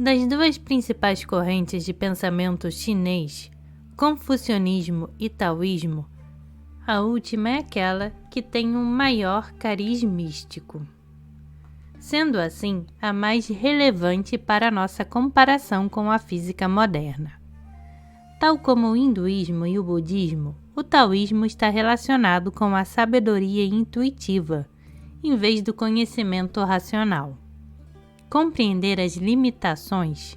Das duas principais correntes de pensamento chinês, confucionismo e taoísmo, a última é aquela que tem um maior cariz místico, sendo assim a mais relevante para a nossa comparação com a física moderna. Tal como o hinduísmo e o budismo, o taoísmo está relacionado com a sabedoria intuitiva, em vez do conhecimento racional. Compreender as limitações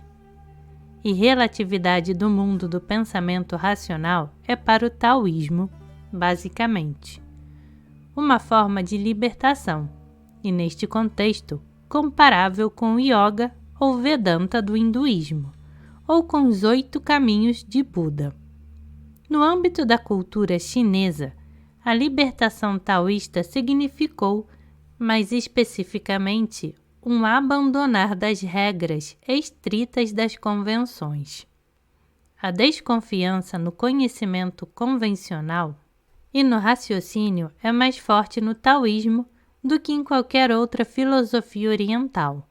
e relatividade do mundo do pensamento racional é para o taoísmo, basicamente, uma forma de libertação, e neste contexto, comparável com o Yoga ou Vedanta do hinduísmo, ou com os 8 caminhos de Buda. No âmbito da cultura chinesa, a libertação taoísta significou, mais especificamente, um abandonar das regras estritas das convenções. A desconfiança no conhecimento convencional e no raciocínio é mais forte no taoísmo do que em qualquer outra filosofia oriental.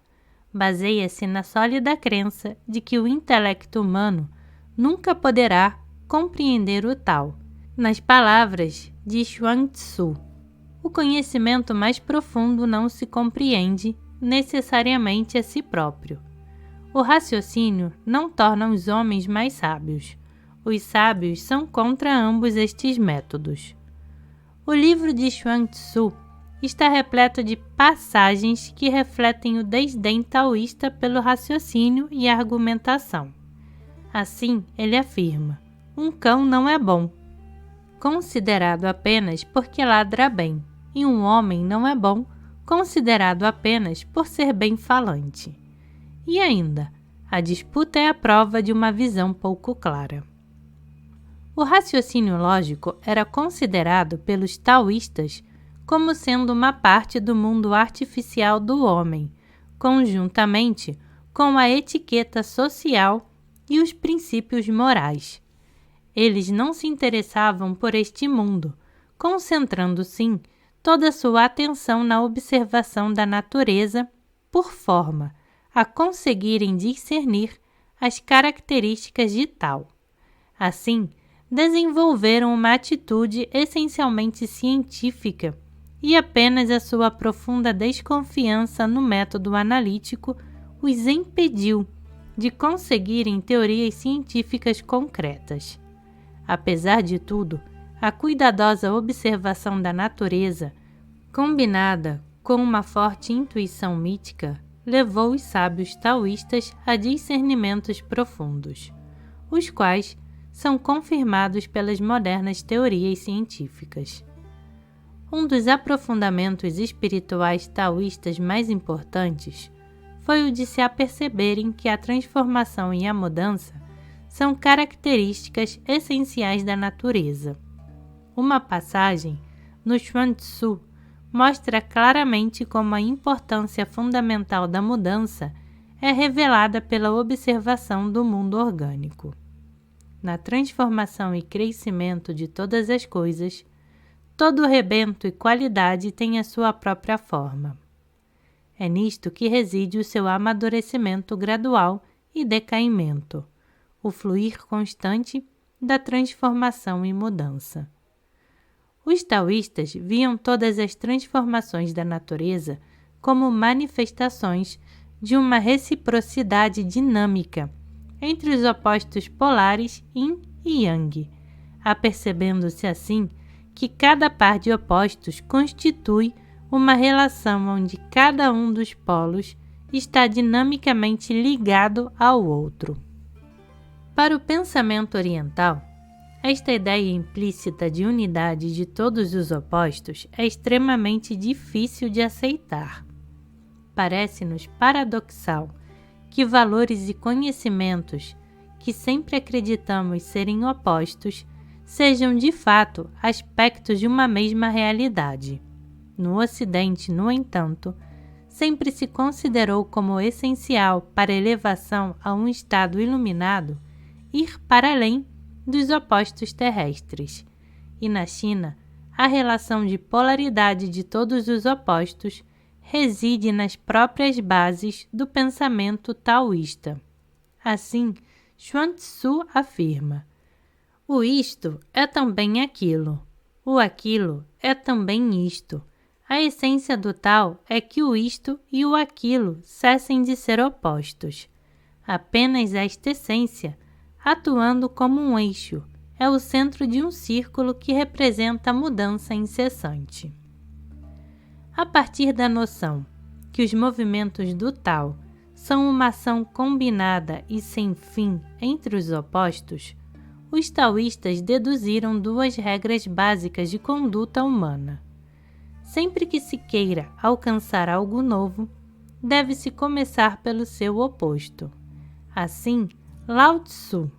Baseia-se na sólida crença de que o intelecto humano nunca poderá compreender o tal. Nas palavras de Chuang-Tzu, o conhecimento mais profundo não se compreende necessariamente a si próprio. O raciocínio não torna os homens mais sábios. Os sábios são contra ambos estes métodos. O livro de Chuang-Tzu está repleto de passagens que refletem o desdém taoísta pelo raciocínio e argumentação. Assim, ele afirma: um cão não é bom, considerado apenas porque ladra bem, e um homem não é bom, considerado apenas por ser bem falante. E ainda, a disputa é a prova de uma visão pouco clara. O raciocínio lógico era considerado pelos taoístas como sendo uma parte do mundo artificial do homem, conjuntamente com a etiqueta social e os princípios morais. Eles não se interessavam por este mundo, concentrando, sim, toda sua atenção na observação da natureza, por forma a conseguirem discernir as características de tal. Assim, desenvolveram uma atitude essencialmente científica e apenas a sua profunda desconfiança no método analítico os impediu de conseguirem teorias científicas concretas. Apesar de tudo, a cuidadosa observação da natureza, combinada com uma forte intuição mítica, levou os sábios taoístas a discernimentos profundos, os quais são confirmados pelas modernas teorias científicas. Um dos aprofundamentos espirituais taoístas mais importantes foi o de se aperceberem que a transformação e a mudança são características essenciais da natureza. Uma passagem no Chuang-Tzu mostra claramente como a importância fundamental da mudança é revelada pela observação do mundo orgânico. Na transformação e crescimento de todas as coisas, todo rebento e qualidade tem a sua própria forma. É nisto que reside o seu amadurecimento gradual e decaimento, o fluir constante da transformação e mudança. Os taoístas viam todas as transformações da natureza como manifestações de uma reciprocidade dinâmica entre os opostos polares Yin e Yang, apercebendo-se assim que cada par de opostos constitui uma relação onde cada um dos polos está dinamicamente ligado ao outro. Para o pensamento oriental, esta ideia implícita de unidade de todos os opostos é extremamente difícil de aceitar. Parece-nos paradoxal que valores e conhecimentos que sempre acreditamos serem opostos sejam de fato aspectos de uma mesma realidade. No Ocidente, no entanto, sempre se considerou como essencial para a elevação a um estado iluminado ir para além dos opostos terrestres, e na China, a relação de polaridade de todos os opostos reside nas próprias bases do pensamento taoísta. Assim, Chuang Tzu afirma: o isto é também aquilo, o aquilo é também isto. A essência do tal é que o isto e o aquilo cessem de ser opostos. Apenas esta essência, atuando como um eixo, é o centro de um círculo que representa a mudança incessante. A partir da noção que os movimentos do Tao são uma ação combinada e sem fim entre os opostos, os taoístas deduziram duas regras básicas de conduta humana. Sempre que se queira alcançar algo novo, deve-se começar pelo seu oposto. Assim, Lao Tzu: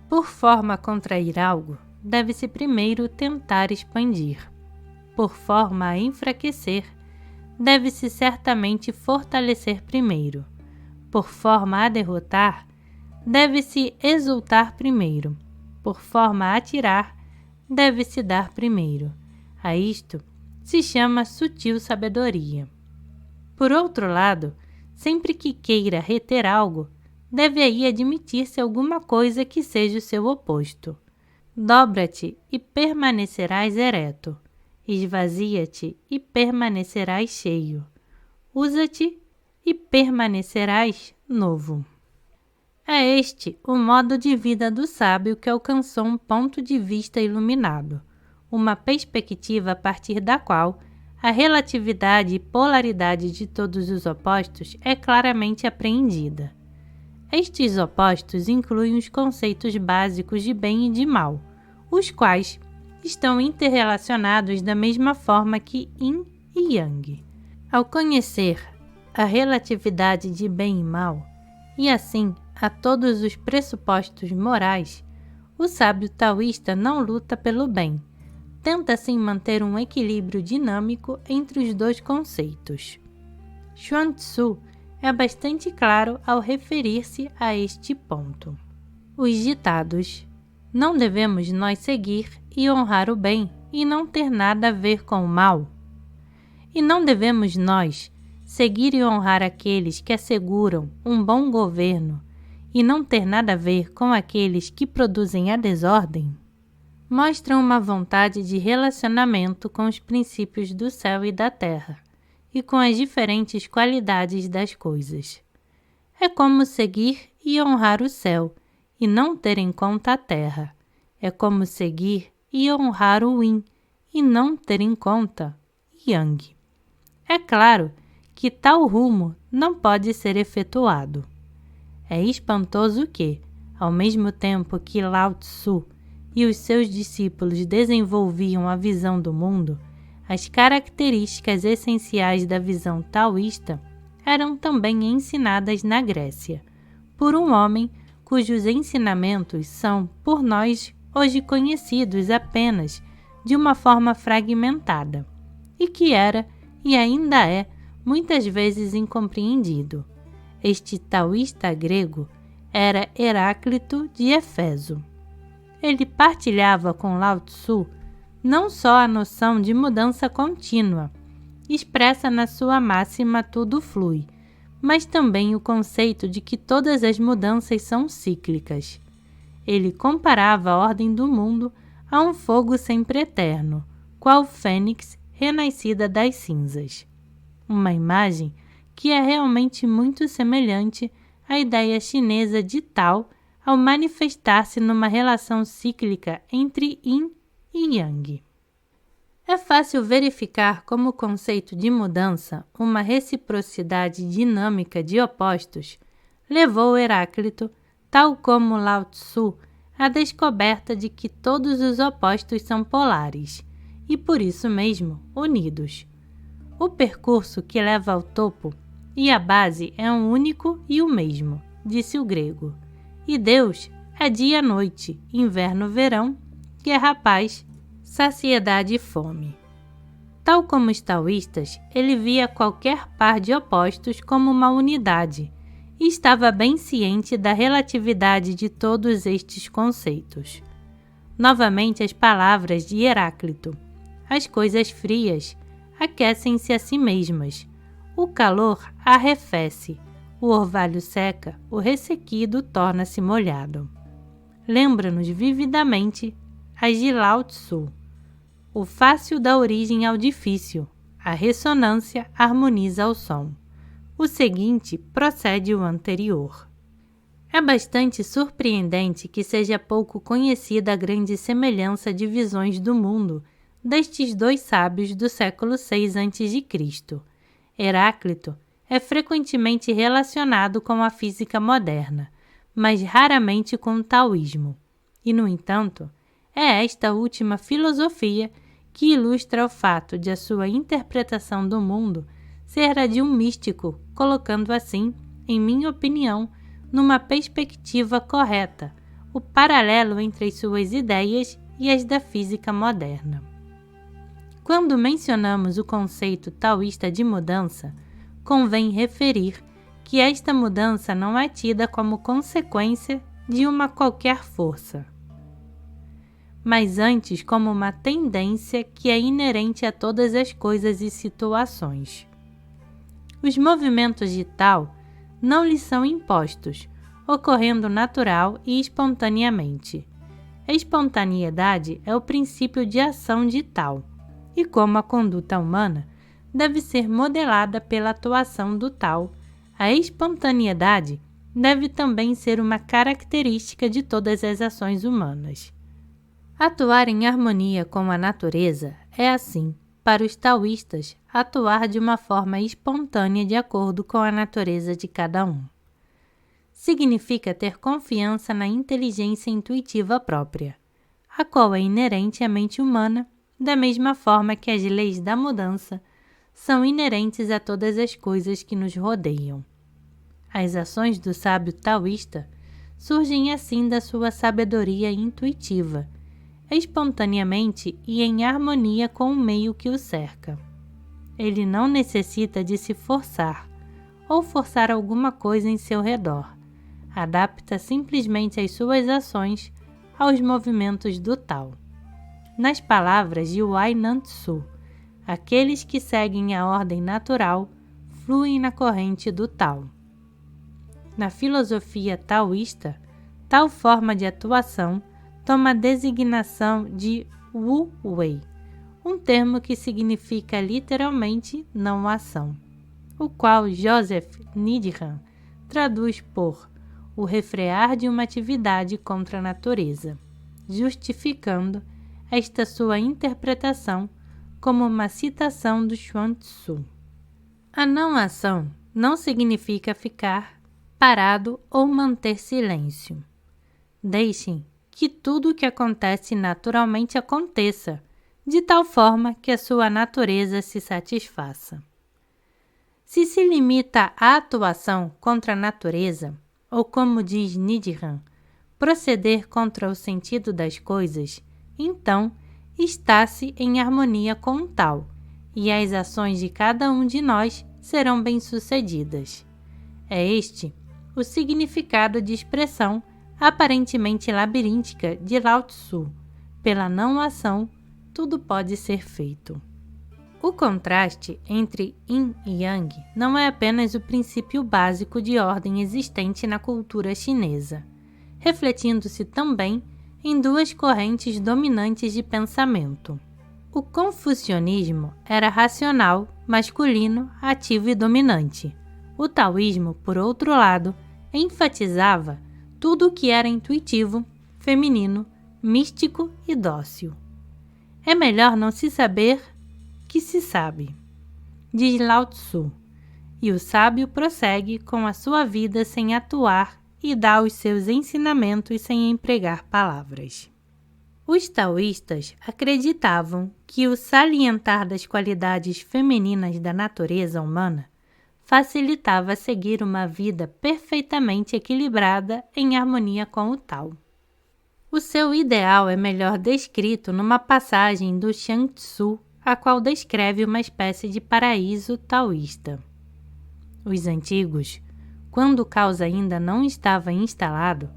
por forma a contrair algo, deve-se primeiro tentar expandir. Por forma a enfraquecer, deve-se certamente fortalecer primeiro. Por forma a derrotar, deve-se exultar primeiro. Por forma a tirar, deve-se dar primeiro. A isto se chama sutil sabedoria. Por outro lado, sempre que queira reter algo, deve aí admitir-se alguma coisa que seja o seu oposto. Dobra-te e permanecerás ereto. Esvazia-te e permanecerás cheio. Usa-te e permanecerás novo. É este o modo de vida do sábio que alcançou um ponto de vista iluminado, uma perspectiva a partir da qual a relatividade e polaridade de todos os opostos é claramente apreendida. Estes opostos incluem os conceitos básicos de bem e de mal, os quais estão interrelacionados da mesma forma que Yin e Yang. Ao conhecer a relatividade de bem e mal, e assim a todos os pressupostos morais, o sábio taoísta não luta pelo bem, tenta assim manter um equilíbrio dinâmico entre os dois conceitos. Chuang Tzu é bastante claro ao referir-se a este ponto. Os ditados: não devemos nós seguir e honrar o bem e não ter nada a ver com o mal. E não devemos nós seguir e honrar aqueles que asseguram um bom governo e não ter nada a ver com aqueles que produzem a desordem, mostram uma vontade de relacionamento com os princípios do céu e da terra e com as diferentes qualidades das coisas. É como seguir e honrar o céu e não ter em conta a terra. É como seguir e honrar o Yin e não ter em conta Yang. É claro que tal rumo não pode ser efetuado. É espantoso que, ao mesmo tempo que Lao Tzu e os seus discípulos desenvolviam a visão do mundo, as características essenciais da visão taoísta eram também ensinadas na Grécia, por um homem cujos ensinamentos são, por nós, hoje conhecidos apenas de uma forma fragmentada, e que era, e ainda é, muitas vezes incompreendido. Este taoísta grego era Heráclito de Éfeso. Ele partilhava com Lao Tzu não só a noção de mudança contínua, expressa na sua máxima tudo flui, mas também o conceito de que todas as mudanças são cíclicas. Ele comparava a ordem do mundo a um fogo sempre eterno, qual fênix renascida das cinzas. Uma imagem que é realmente muito semelhante à ideia chinesa de Tao ao manifestar-se numa relação cíclica entre Yin e Yang. É fácil verificar como o conceito de mudança, uma reciprocidade dinâmica de opostos, levou Heráclito, tal como Lao Tzu, à descoberta de que todos os opostos são polares e, por isso mesmo, unidos. O percurso que leva ao topo e a base é um único e o mesmo, disse o grego. E Deus é dia-noite, inverno-verão, guerra-paz, saciedade e fome. Tal como os taoístas, ele via qualquer par de opostos como uma unidade e estava bem ciente da relatividade de todos estes conceitos. Novamente as palavras de Heráclito: as coisas frias aquecem-se a si mesmas, O calor arrefece, o orvalho seca, o ressequido torna-se molhado. Lembra-nos vividamente a de Lao Tzu. O fácil dá origem ao difícil, a ressonância harmoniza o som. O seguinte procede o anterior. É bastante surpreendente que seja pouco conhecida a grande semelhança de visões do mundo destes dois sábios do século VI a.C. Heráclito é frequentemente relacionado com a física moderna, mas raramente com o taoísmo. E, no entanto, é esta última filosofia que ilustra o fato de a sua interpretação do mundo ser a de um místico, colocando assim, em minha opinião, numa perspectiva correta, o paralelo entre as suas ideias e as da física moderna. Quando mencionamos o conceito taoísta de mudança, convém referir que esta mudança não é tida como consequência de uma qualquer força, mas antes como uma tendência que é inerente a todas as coisas e situações. Os movimentos de Tao não lhes são impostos, ocorrendo natural e espontaneamente. A espontaneidade é o princípio de ação de Tao, e como a conduta humana deve ser modelada pela atuação do Tao, a espontaneidade deve também ser uma característica de todas as ações humanas. Atuar em harmonia com a natureza é, assim, para os taoístas, atuar de uma forma espontânea de acordo com a natureza de cada um. Significa ter confiança na inteligência intuitiva própria, a qual é inerente à mente humana, da mesma forma que as leis da mudança são inerentes a todas as coisas que nos rodeiam. As ações do sábio taoísta surgem assim da sua sabedoria intuitiva, espontaneamente e em harmonia com o meio que o cerca. Ele não necessita de se forçar ou forçar alguma coisa em seu redor. Adapta simplesmente as suas ações aos movimentos do Tao. Nas palavras de Huai-Nan Tzu, aqueles que seguem a ordem natural fluem na corrente do Tao. Na filosofia taoísta, tal forma de atuação toma a designação de Wu Wei, um termo que significa literalmente não ação, o qual Joseph Needham traduz por o refrear de uma atividade contra a natureza, justificando esta sua interpretação como uma citação do Chuang Tzu. A não ação não significa ficar parado ou manter silêncio. Deixem que tudo o que acontece naturalmente aconteça, de tal forma que a sua natureza se satisfaça. Se se limita à atuação contra a natureza, ou como diz Needham, proceder contra o sentido das coisas, então está-se em harmonia com o Tao, e as ações de cada um de nós serão bem-sucedidas. É este o significado de expressão aparentemente labiríntica de Lao Tzu. Pela não ação, tudo pode ser feito. O contraste entre Yin e Yang não é apenas o princípio básico de ordem existente na cultura chinesa, refletindo-se também em duas correntes dominantes de pensamento. O confucionismo era racional, masculino, ativo e dominante. O taoísmo, por outro lado, enfatizava tudo o que era intuitivo, feminino, místico e dócil. É melhor não se saber que se sabe, diz Lao Tzu, e o sábio prossegue com a sua vida sem atuar e dá os seus ensinamentos sem empregar palavras. Os taoístas acreditavam que o salientar das qualidades femininas da natureza humana facilitava seguir uma vida perfeitamente equilibrada em harmonia com o Tao. O seu ideal é melhor descrito numa passagem do Chuang Tzu, a qual descreve uma espécie de paraíso taoísta. Os antigos, quando o caos ainda não estava instalado,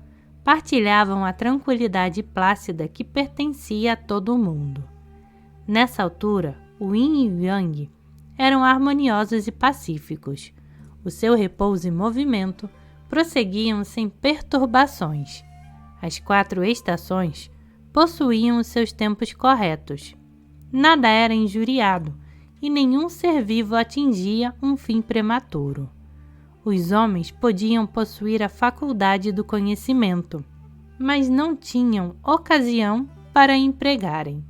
partilhavam a tranquilidade plácida que pertencia a todo o mundo. Nessa altura, o Yin e o Yang eram harmoniosos e pacíficos. O seu repouso e movimento prosseguiam sem perturbações. As 4 estações possuíam os seus tempos corretos. Nada era injuriado e nenhum ser vivo atingia um fim prematuro. Os homens podiam possuir a faculdade do conhecimento, mas não tinham ocasião para a empregarem.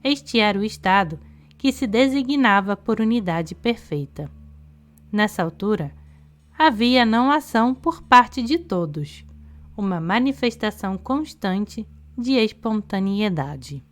Este era o estado que se designava por unidade perfeita. Nessa altura, havia não ação por parte de todos, uma manifestação constante de espontaneidade.